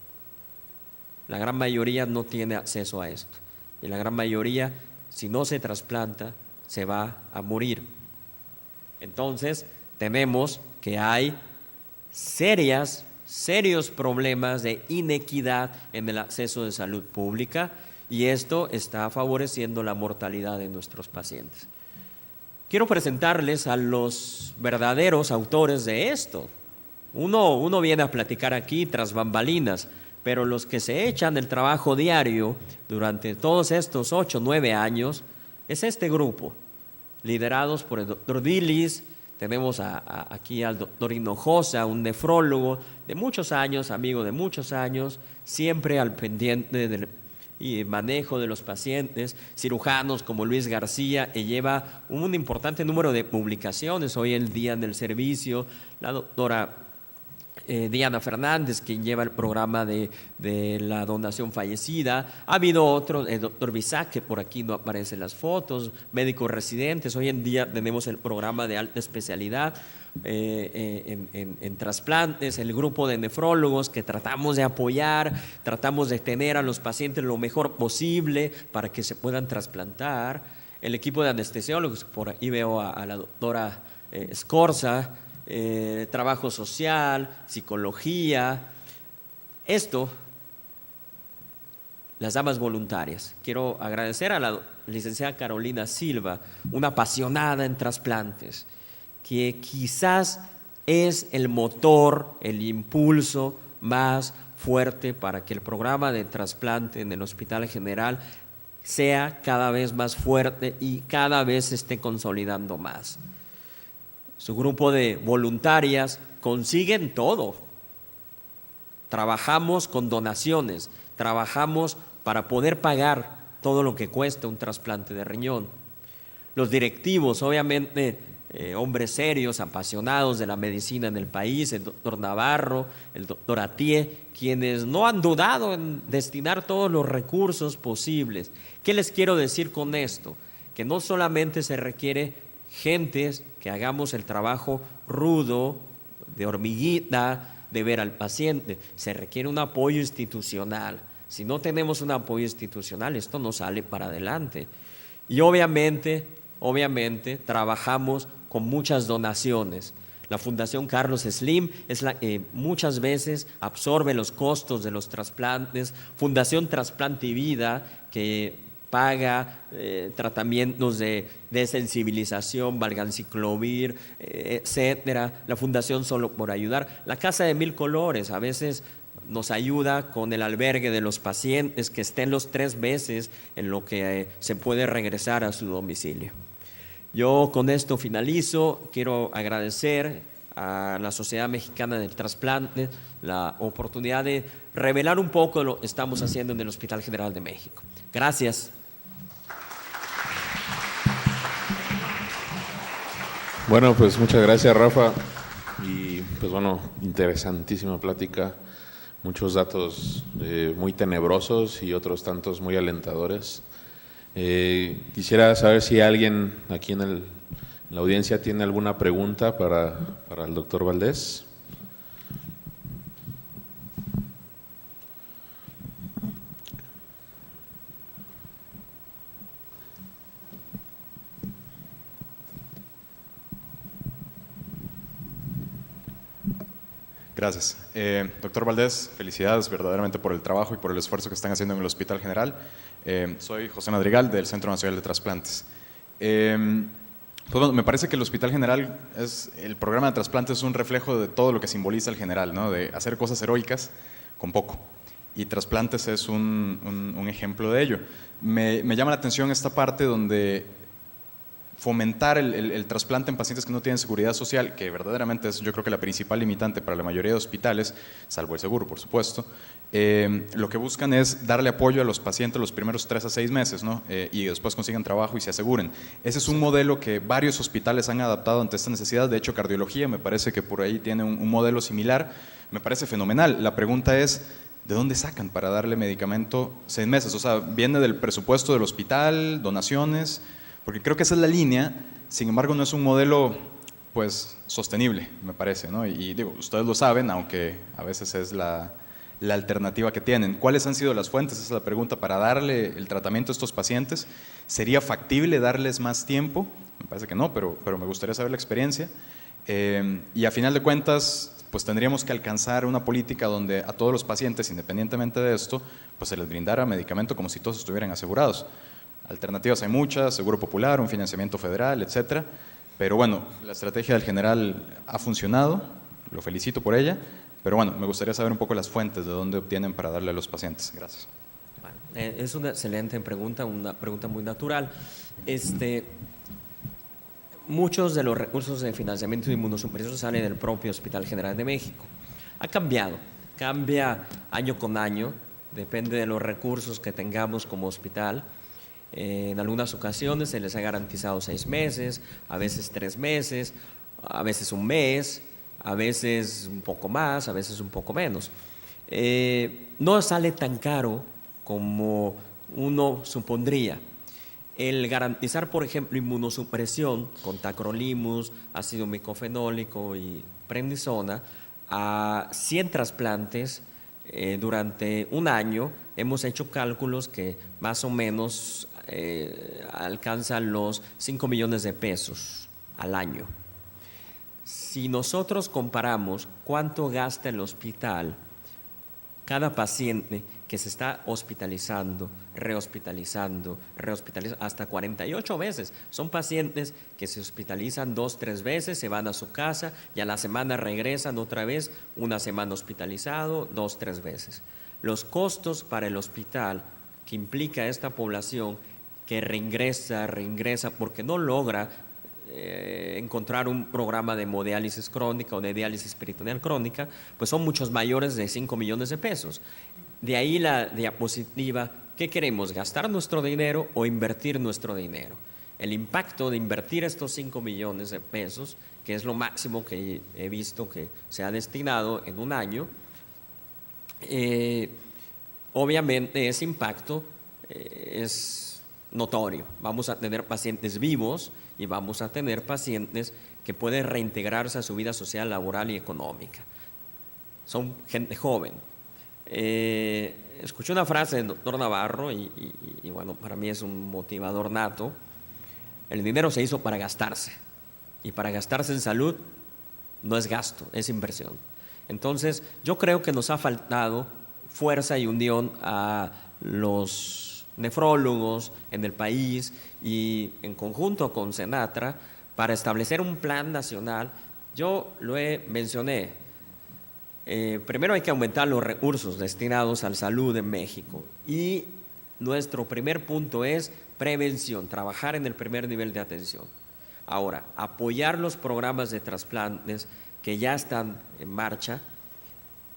La gran mayoría no tiene acceso a esto. Y la gran mayoría, si no se trasplanta, se va a morir. Entonces, tenemos que hay serios problemas de inequidad en el acceso de salud pública y esto está favoreciendo la mortalidad de nuestros pacientes. Quiero presentarles a los verdaderos autores de esto. Uno viene a platicar aquí tras bambalinas, pero los que se echan el trabajo diario durante todos estos 8 o 9 años es este grupo, liderados por el doctor Dilis. Tenemos aquí al doctor Hinojosa, un nefrólogo de muchos años, amigo de muchos años, siempre al pendiente del manejo de los pacientes, cirujanos como Luis García, que lleva un importante número de publicaciones hoy en día en el servicio, la doctora Diana Fernández, quien lleva el programa de la donación fallecida. Ha habido otro, el doctor Bisac, que por aquí no aparecen las fotos, médicos residentes. Hoy en día tenemos el programa de alta especialidad en trasplantes, el grupo de nefrólogos que tratamos de apoyar, tratamos de tener a los pacientes lo mejor posible para que se puedan trasplantar. El equipo de anestesiólogos, por ahí veo a la doctora Escorza, trabajo social, psicología. Esto, las damas voluntarias. Quiero agradecer a la licenciada Carolina Silva, una apasionada en trasplantes, que quizás es el motor, el impulso más fuerte para que el programa de trasplante en el Hospital General sea cada vez más fuerte y cada vez se esté consolidando más. Su grupo de voluntarias consiguen todo. Trabajamos con donaciones, trabajamos para poder pagar todo lo que cuesta un trasplante de riñón. Los directivos, obviamente, hombres serios, apasionados de la medicina en el país, el doctor Navarro, el doctor Atié, quienes no han dudado en destinar todos los recursos posibles. ¿Qué les quiero decir con esto? Que no solamente se requiere gentes que hagamos el trabajo rudo, de hormiguita, de ver al paciente, se requiere un apoyo institucional. Si no tenemos un apoyo institucional, esto no sale para adelante. Y obviamente trabajamos con muchas donaciones. La Fundación Carlos Slim es la que muchas veces absorbe los costos de los trasplantes. Fundación Trasplante y Vida, que paga tratamientos de sensibilización, valganciclovir, etcétera. La Fundación Solo por Ayudar. La Casa de Mil Colores a veces nos ayuda con el albergue de los pacientes, que estén los 3 meses en lo que se puede regresar a su domicilio. Yo con esto finalizo. Quiero agradecer a la Sociedad Mexicana del Trasplante la oportunidad de revelar un poco lo que estamos haciendo en el Hospital General de México. Gracias. Bueno, pues muchas gracias, Rafa. Y pues bueno, interesantísima plática. Muchos datos muy tenebrosos y otros tantos muy alentadores. Quisiera saber si alguien aquí en la audiencia tiene alguna pregunta para el doctor Valdés. Gracias. Doctor Valdés, felicidades verdaderamente por el trabajo y por el esfuerzo que están haciendo en el Hospital General. Soy José Madrigal del Centro Nacional de Trasplantes. Pues bueno, me parece que el Hospital General, el programa de trasplantes es un reflejo de todo lo que simboliza el general, ¿no? De hacer cosas heroicas con poco. Y trasplantes es un ejemplo de ello. Me llama la atención esta parte donde fomentar el trasplante en pacientes que no tienen seguridad social, que verdaderamente es, yo creo que la principal limitante para la mayoría de hospitales, salvo el seguro, por supuesto. Lo que buscan es darle apoyo a los pacientes los primeros 3 a 6 meses, ¿no? Y después consigan trabajo y se aseguren. Ese es un modelo que varios hospitales han adaptado ante esta necesidad. De hecho, cardiología me parece que por ahí tiene un modelo similar. Me parece fenomenal. La pregunta es, ¿de dónde sacan para darle medicamento 6 meses? O sea, ¿viene del presupuesto del hospital, donaciones? Porque creo que esa es la línea. Sin embargo, no es un modelo pues sostenible, me parece, ¿no? Y digo, ustedes lo saben, aunque a veces es la alternativa que tienen. ¿Cuáles han sido las fuentes? Esa es la pregunta para darle el tratamiento a estos pacientes. ¿Sería factible darles más tiempo? Me parece que no, pero me gustaría saber la experiencia. Y a final de cuentas, pues tendríamos que alcanzar una política donde a todos los pacientes, independientemente de esto, pues se les brindara medicamento como si todos estuvieran asegurados. Alternativas hay muchas, seguro popular, un financiamiento federal, etcétera. Pero bueno, la estrategia del general ha funcionado, lo felicito por ella, pero bueno, me gustaría saber un poco las fuentes de dónde obtienen para darle a los pacientes. Gracias. Bueno, es una excelente pregunta, una pregunta muy natural. Muchos de los recursos de financiamiento de inmunosupresión salen del propio Hospital General de México. Ha cambiado, cambia año con año, depende de los recursos que tengamos como hospital. En algunas ocasiones se les ha garantizado 6 meses, a veces 3 meses, a veces 1 mes, a veces un poco más, a veces un poco menos. No sale tan caro como uno supondría. El garantizar, por ejemplo, inmunosupresión con tacrolimus, ácido micofenólico y prednisona a 100 trasplantes durante un año, hemos hecho cálculos que más o menos alcanzan los 5 millones de pesos al año. Si nosotros comparamos cuánto gasta el hospital cada paciente que se está hospitalizando, rehospitalizando, hasta 48 veces. Son pacientes que se hospitalizan 2, 3 veces, se van a su casa y a la semana regresan otra vez, una semana hospitalizado, 2, 3 veces. Los costos para el hospital que implica esta población que reingresa porque no logra encontrar un programa de hemodiálisis crónica o de diálisis peritoneal crónica, pues son muchos mayores de 5 millones de pesos. De ahí la diapositiva, ¿qué queremos? ¿Gastar nuestro dinero o invertir nuestro dinero? El impacto de invertir estos 5 millones de pesos, que es lo máximo que he visto que se ha destinado en un año, obviamente ese impacto es notorio. Vamos a tener pacientes vivos y vamos a tener pacientes que pueden reintegrarse a su vida social, laboral y económica. Son gente joven. Escuché una frase del doctor Navarro y bueno, para mí es un motivador nato. El dinero se hizo para gastarse y para gastarse en salud no es gasto, es inversión. Entonces, yo creo que nos ha faltado fuerza y unión a los nefrólogos en el país y en conjunto con Senatra para establecer un plan nacional. Yo lo mencioné. Primero hay que aumentar los recursos destinados a la salud en México y nuestro primer punto es prevención, trabajar en el primer nivel de atención. Ahora, apoyar los programas de trasplantes que ya están en marcha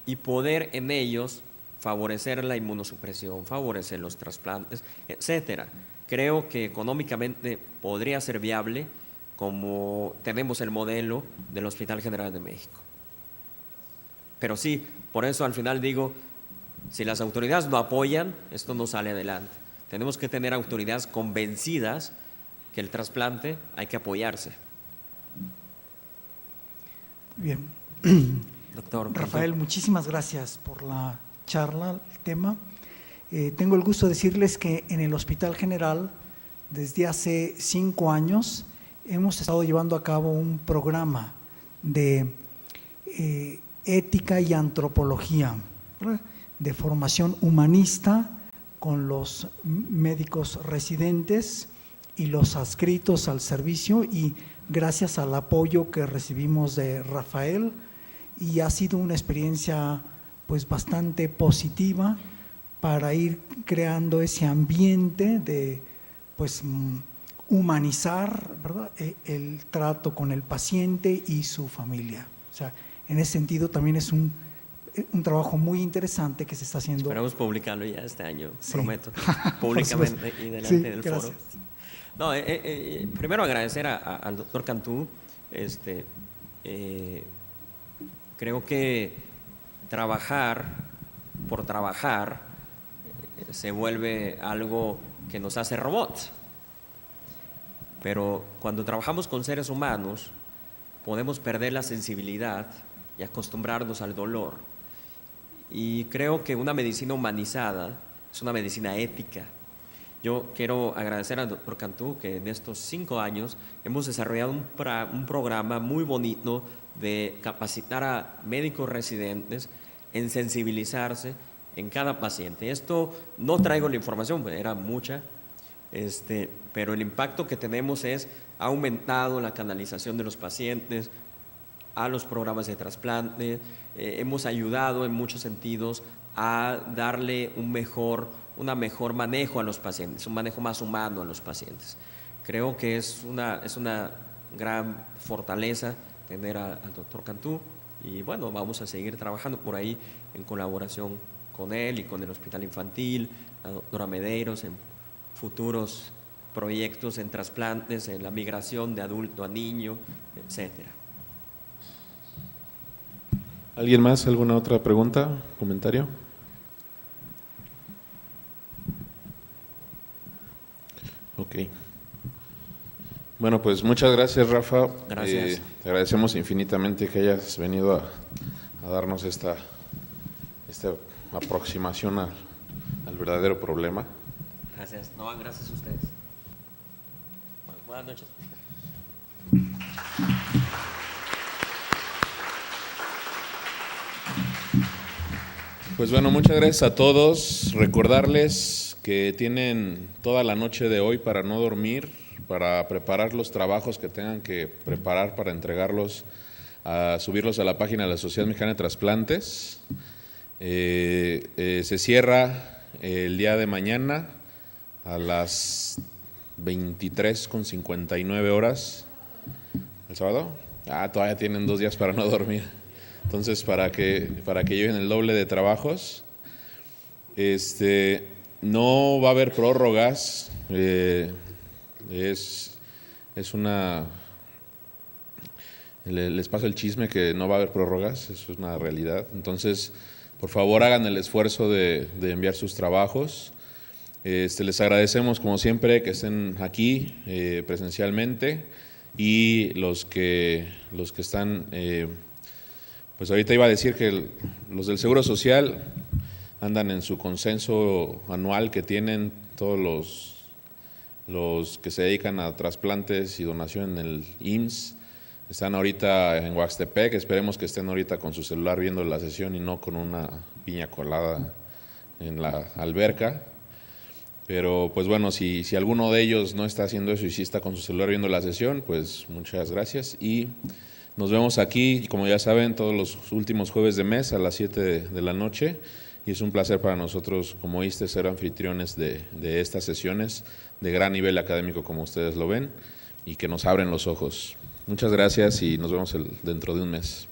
y poder en ellos favorecer la inmunosupresión, favorecer los trasplantes, etcétera. Creo que económicamente podría ser viable, como tenemos el modelo del Hospital General de México. Pero sí, por eso al final digo, si las autoridades no apoyan, esto no sale adelante. Tenemos que tener autoridades convencidas que el trasplante hay que apoyarse. Bien. Doctor Rafael, muchísimas gracias por la charla, el tema. Tengo el gusto de decirles que en el Hospital General, desde hace 5 años, hemos estado llevando a cabo un programa de ética y antropología, ¿verdad?, de formación humanista con los médicos residentes y los adscritos al servicio, y gracias al apoyo que recibimos de Rafael, y ha sido una experiencia pues bastante positiva para ir creando ese ambiente de pues humanizar, ¿verdad?, el trato con el paciente y su familia. O sea, en ese sentido también es un trabajo muy interesante que se está haciendo. Esperamos publicarlo ya este año, sí. Prometo, públicamente y delante sí, del gracias. foro. No, primero agradecer al doctor Cantú. Creo que trabajar por trabajar se vuelve algo que nos hace robots. Pero cuando trabajamos con seres humanos, podemos perder la sensibilidad y acostumbrarnos al dolor. Y creo que una medicina humanizada es una medicina ética. Yo quiero agradecer al doctor Cantú que en estos 5 años hemos desarrollado un programa muy bonito de capacitar a médicos residentes en sensibilizarse en cada paciente. Esto no traigo la información, era mucha, pero el impacto que tenemos ha aumentado la canalización de los pacientes a los programas de trasplante. Hemos ayudado en muchos sentidos a darle un mejor manejo a los pacientes, un manejo más humano a los pacientes. Creo que es una gran fortaleza tener al doctor Cantú, y bueno, vamos a seguir trabajando por ahí en colaboración con él y con el Hospital Infantil, la doctora Medeiros, en futuros proyectos en trasplantes, en la migración de adulto a niño, etcétera. ¿Alguien más? ¿Alguna otra pregunta? ¿Comentario? Ok. Bueno, pues muchas gracias, Rafa. Gracias. Te agradecemos infinitamente que hayas venido a darnos esta aproximación al verdadero problema. Gracias. No, gracias a ustedes. Buenas noches. Pues bueno, muchas gracias a todos. Recordarles que tienen toda la noche de hoy para no dormir, para preparar los trabajos que tengan que preparar para entregarlos, subirlos a la página de la Sociedad Mexicana de Trasplantes. Se cierra el día de mañana a las 23:59 horas. ¿El sábado? Todavía tienen 2 días para no dormir. Entonces, para que lleven el doble de trabajos. No va a haber prórrogas. Les paso el chisme que no va a haber prórrogas, eso es una realidad. Entonces, por favor, hagan el esfuerzo de enviar sus trabajos. Les agradecemos, como siempre, que estén aquí presencialmente, y los que están, pues ahorita iba a decir que los del Seguro Social andan en su consenso anual que tienen todos los que se dedican a trasplantes y donación en el IMSS. Están ahorita en Huaxtepec, esperemos que estén ahorita con su celular viendo la sesión y no con una piña colada en la alberca. Pero pues bueno, si alguno de ellos no está haciendo eso y sí está con su celular viendo la sesión, pues muchas gracias. Y nos vemos aquí, como ya saben, todos los últimos jueves de mes a las 7 de la noche. Y es un placer para nosotros, como ISSSTE, ser anfitriones de estas sesiones de gran nivel académico, como ustedes lo ven, y que nos abren los ojos. Muchas gracias y nos vemos dentro de un mes.